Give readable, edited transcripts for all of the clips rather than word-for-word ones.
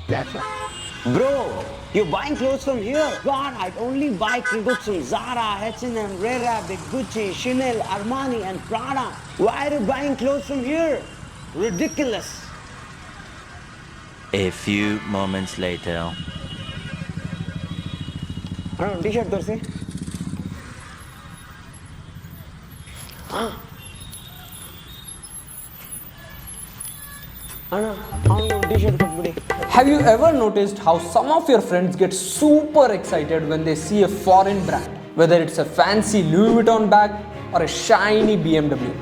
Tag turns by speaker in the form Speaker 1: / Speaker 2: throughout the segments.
Speaker 1: That's right. Bro, you're buying clothes from here? God, I'd only buy clothes from Zara, H&M, Red Rabbit, Gucci, Chanel, Armani and Prada. Why are you buying clothes from here? Ridiculous.
Speaker 2: A few moments later.
Speaker 1: T-shirt ತೋರಿಸಿ. T-shirt ಕೊಟ್ಬಿಡಿ.
Speaker 3: Have you ever noticed how some of your friends get super excited when they see a foreign brand? Whether it's a fancy Louis Vuitton bag or a shiny BMW.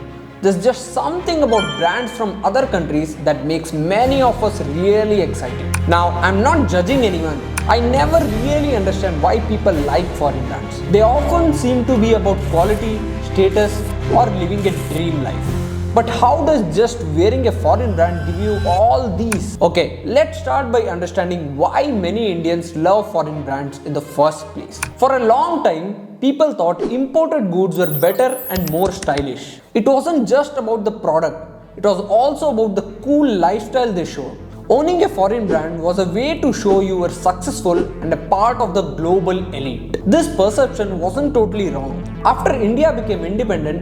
Speaker 3: There's just something about brands from other countries that makes many of us really excited. Now, I'm not judging anyone. I never really understand why people like foreign brands. They often seem to be about quality, status, or living a dream life. But how does just wearing a foreign brand give you all these? Okay, let's start by understanding why many Indians love foreign brands in the first place. For a long time, people thought imported goods were better and more stylish. It wasn't just about the product, it was also about the cool lifestyle they showed. Owning a foreign brand was a way to show you were successful and a part of the global elite. This perception wasn't totally wrong. After India became independent,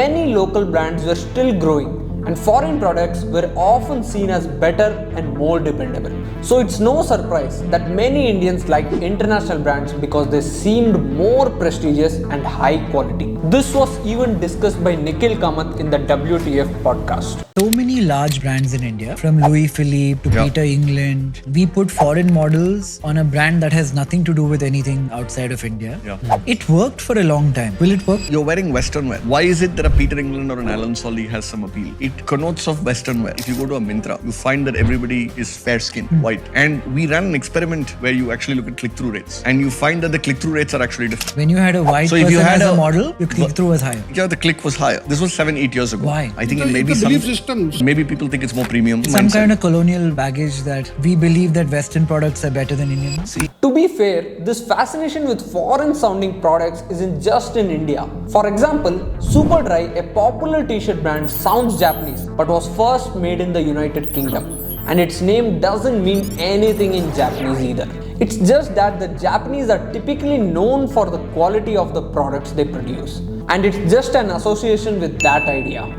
Speaker 3: many local brands were still growing, and foreign products were often seen as better and more dependable. So it's no surprise that many Indians liked international brands because they seemed more prestigious and high quality. This was even discussed by Nikhil Kamath in the WTF podcast.
Speaker 4: So many large brands in India, from Louis Philippe to Peter England, we put foreign models on a brand that has nothing to do with anything outside of India. It worked for a long time. Will it work?
Speaker 5: You're wearing Western wear. Why is it that a Peter England or an Alan Solly has some appeal? It connotes of Western wear. If you go to a Myntra, you find that everybody is fair skin, white. And we ran an experiment where you actually look at click-through rates. And you find that the click-through rates are actually different.
Speaker 4: When you had a white
Speaker 5: So if you
Speaker 4: person
Speaker 5: had
Speaker 4: as a
Speaker 5: a-
Speaker 4: model, your click-through was higher.
Speaker 5: Yeah, the click was higher. This was 7-8 years ago.
Speaker 4: Why?
Speaker 5: I think it may be maybe people think it's more premium.
Speaker 4: Some
Speaker 5: mindset.
Speaker 4: kind of colonial baggage that we believe that Western products are better than Indian ones.
Speaker 3: To be fair, this fascination with foreign sounding products isn't just in India. For example, Superdry, a popular t-shirt brand, sounds Japanese but was first made in the United Kingdom. And its name doesn't mean anything in Japanese either. It's just that the Japanese are typically known for the quality of the products they produce. And it's just an association with that idea.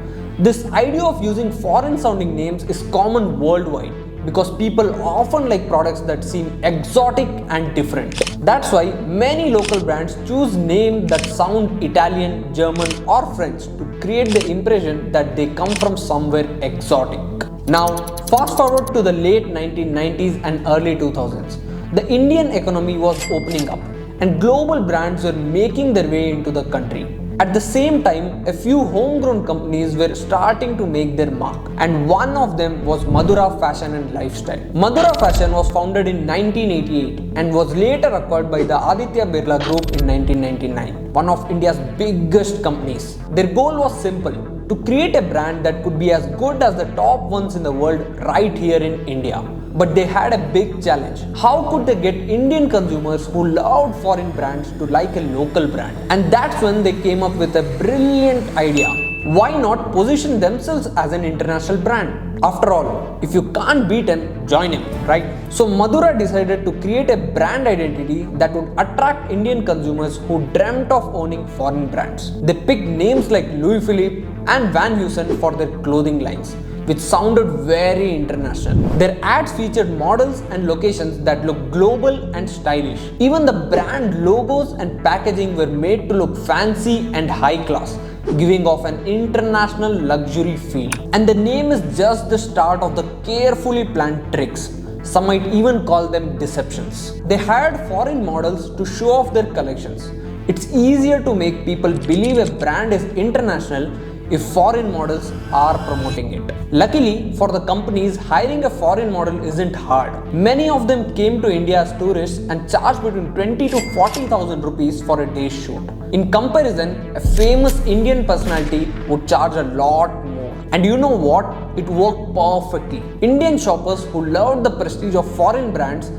Speaker 3: This idea of using foreign sounding names is common worldwide because people often like products that seem exotic and different. That's why many local brands choose names that sound Italian, German or French to create the impression that they come from somewhere exotic. Now, fast forward to the late 1990s and early 2000s. The Indian economy was opening up and global brands were making their way into the country. At the same time, a few homegrown companies were starting to make their mark, and one of them was Madura Fashion Lifestyle. Madura Fashion was founded in 1988 and was later acquired by the Aditya Birla Group in 1999, one of India's biggest companies. Their goal was simple: to create a brand that could be as good as the top ones in the world right here in India. But they had a big challenge. How could they get Indian consumers who loved foreign brands to like a local brand? And that's when they came up with a brilliant idea. Why not position themselves as an international brand? After all, if you can't beat him, join him, right? So Madura decided to create a brand identity that would attract Indian consumers who dreamt of owning foreign brands. They picked names like Louis Philippe and Van Heusen for their clothing lines, which sounded very international. Their ads featured models and locations that looked global and stylish. Even the brand logos and packaging were made to look fancy and high class, giving off an international luxury feel. And the name is just the start of the carefully planned tricks. Some might even call them deceptions. They hired foreign models to show off their collections. It's easier to make people believe a brand is international if foreign models are promoting it. Luckily for the companies, hiring a foreign model isn't hard. Many of them came to India as tourists and charged between 20 to 40,000 rupees for a day's shoot. In comparison, a famous Indian personality would charge a lot more. And you know what? It worked perfectly. Indian shoppers who loved the prestige of foreign brands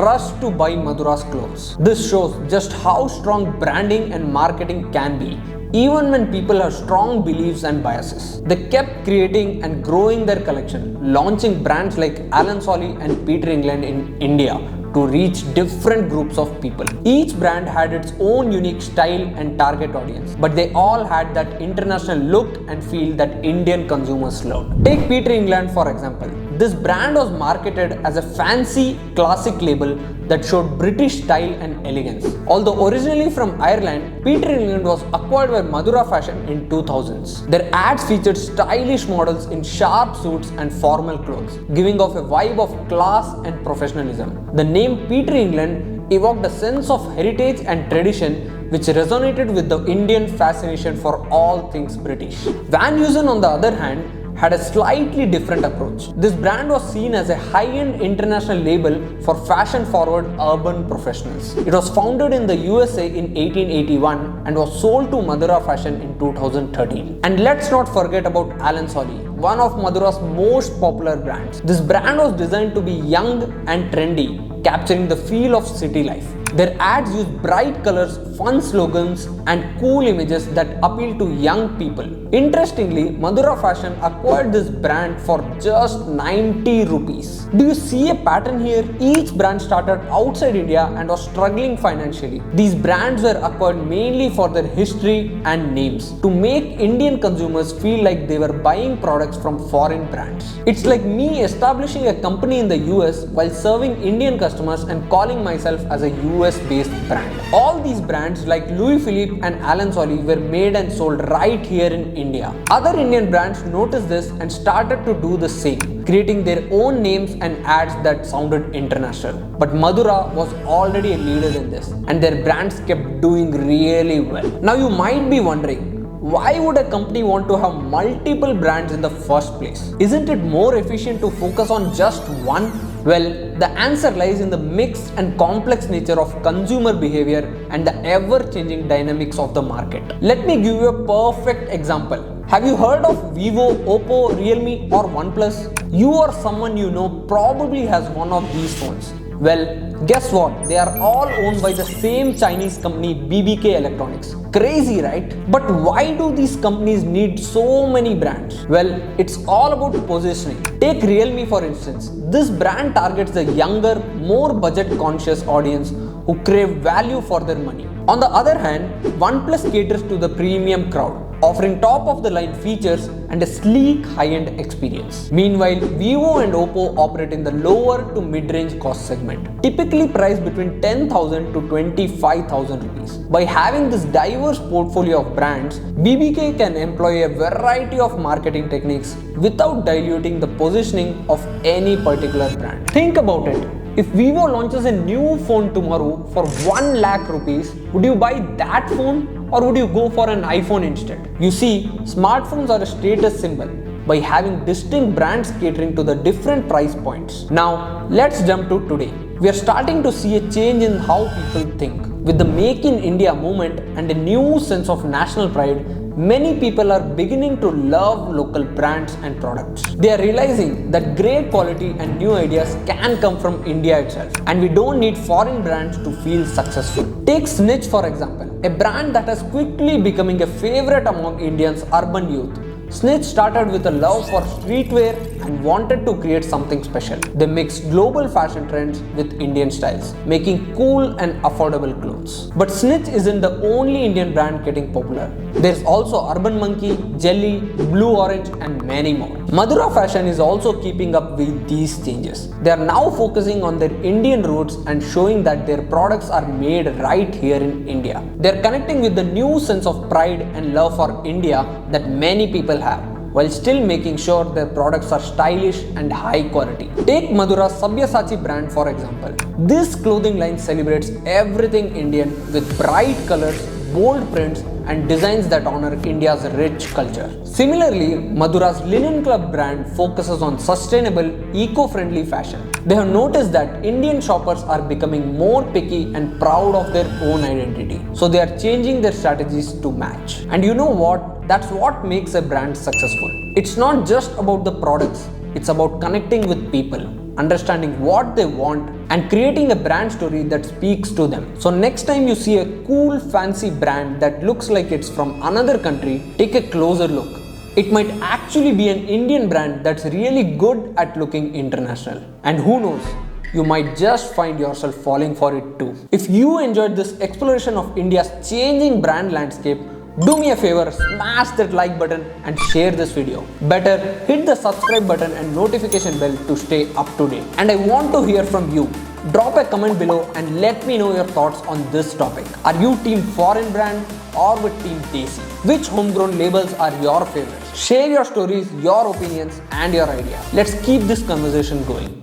Speaker 3: rushed to buy Madura's clothes. This shows just how strong branding and marketing can be. even when people have strong beliefs and biases. They kept creating and growing their collection, launching brands like Alan Solly and Peter England in India to reach different groups of people. Each brand had its own unique style and target audience, but they all had that international look and feel that Indian consumers loved. Take Peter England for example. This brand was marketed as a fancy, classic label that showed British style and elegance. Although originally from Ireland, Peter England was acquired by Madura Fashion in 2000s. Their ads featured stylish models in sharp suits and formal clothes, giving off a vibe of class and professionalism. The name Peter England evoked a sense of heritage and tradition which resonated with the Indian fascination for all things British. Van Heusen, on the other hand, had a slightly different approach. This brand was seen as a high-end international label for fashion-forward urban professionals. It was founded in the USA in 1881 and was sold to Madura Fashion in 2013. And let's not forget about Alan Solly, one of Madura's most popular brands. This brand was designed to be young and trendy, capturing the feel of city life. Their ads use bright colors, fun slogans, and cool images that appeal to young people. Interestingly, Madura Fashion acquired this brand for just 90 rupees. Do you see a pattern here? Each brand started outside India and was struggling financially. These brands were acquired mainly for their history and names, to make Indian consumers feel like they were buying products from foreign brands. It's like me establishing a company in the US while serving Indian customers and calling myself as a US based brand. All these brands like Louis Vuitton and Alan Solly were made and sold right here in India. Other Indian brands noticed this and started to do the same, creating their own names and ads that sounded international. But Madura was already a leader in this, and their brands kept doing really well. Now you might be wondering, why would a company want to have multiple brands in the first place? Isn't it more efficient to focus on just one? Well, the answer lies in the mixed and complex nature of consumer behavior and the ever-changing dynamics of the market. Let me give you a perfect example. Have you heard of Vivo, Oppo, Realme or OnePlus? You or someone you know probably has one of these phones. Well, guess what? They are all owned by the same Chinese company BBK Electronics. Crazy, right? But why do these companies need so many brands? Well, it's all about positioning. Take Realme for instance. This brand targets the younger, more budget conscious audience who crave value for their money. On the other hand, OnePlus caters to the premium crowd, offering top-of-the-line features and a sleek high-end experience. Meanwhile, Vivo and Oppo operate in the lower to mid-range cost segment, typically priced between 10,000 to 25,000 rupees. By having this diverse portfolio of brands, BBK can employ a variety of marketing techniques without diluting the positioning of any particular brand. Think about it. If Vivo launches a new phone tomorrow for 1 lakh rupees, would you buy that phone or would you go for an iPhone instead? You see, smartphones are a status symbol by having distinct brands catering to the different price points. Now, let's jump to today. We are starting to see a change in how people think. With the Make in India movement and a new sense of national pride, many people are beginning to love local brands and products. They are realizing that great quality and new ideas can come from India itself, and we don't need foreign brands to feel successful. Take Snitch for example, a brand that is quickly becoming a favorite among Indians' urban youth. Snitch started with a love for streetwear and wanted to create something special. They mixed global fashion trends with Indian styles, making cool and affordable clothes. But Snitch isn't the only Indian brand getting popular. There's also Urban Monkey, Jelly, Blue Orange and many more. Madura Fashion is also keeping up with these changes. They are now focusing on their Indian roots and showing that their products are made right here in India. They're connecting with the new sense of pride and love for India that many people have, while still making sure their products are stylish and high quality. Take Madura's Sabyasachi brand for example. This clothing line celebrates everything Indian with bright colors, bold prints and designs that honor India's rich culture. Similarly, Madura's Linen Club brand focuses on sustainable, eco-friendly fashion. They have noticed that Indian shoppers are becoming more picky and proud of their own identity. So they are changing their strategies to match. And you know what? That's what makes a brand successful. It's not just about the products, it's about connecting with people. understanding what they want, and creating a brand story that speaks to them. So next time you see a cool, fancy brand that looks like it's from another country, take a closer look. It might actually be an Indian brand that's really good at looking international. And who knows, you might just find yourself falling for it too. If you enjoyed this exploration of India's changing brand landscape, do me a favor, smash that like button and share this video. Better, hit the subscribe button and notification bell to stay up to date. And I want to hear from you. Drop a comment below and let me know your thoughts on this topic. Are you team foreign brand or with team Desi? Which homegrown labels are your favorites? Share your stories, your opinions and your ideas. Let's keep this conversation going.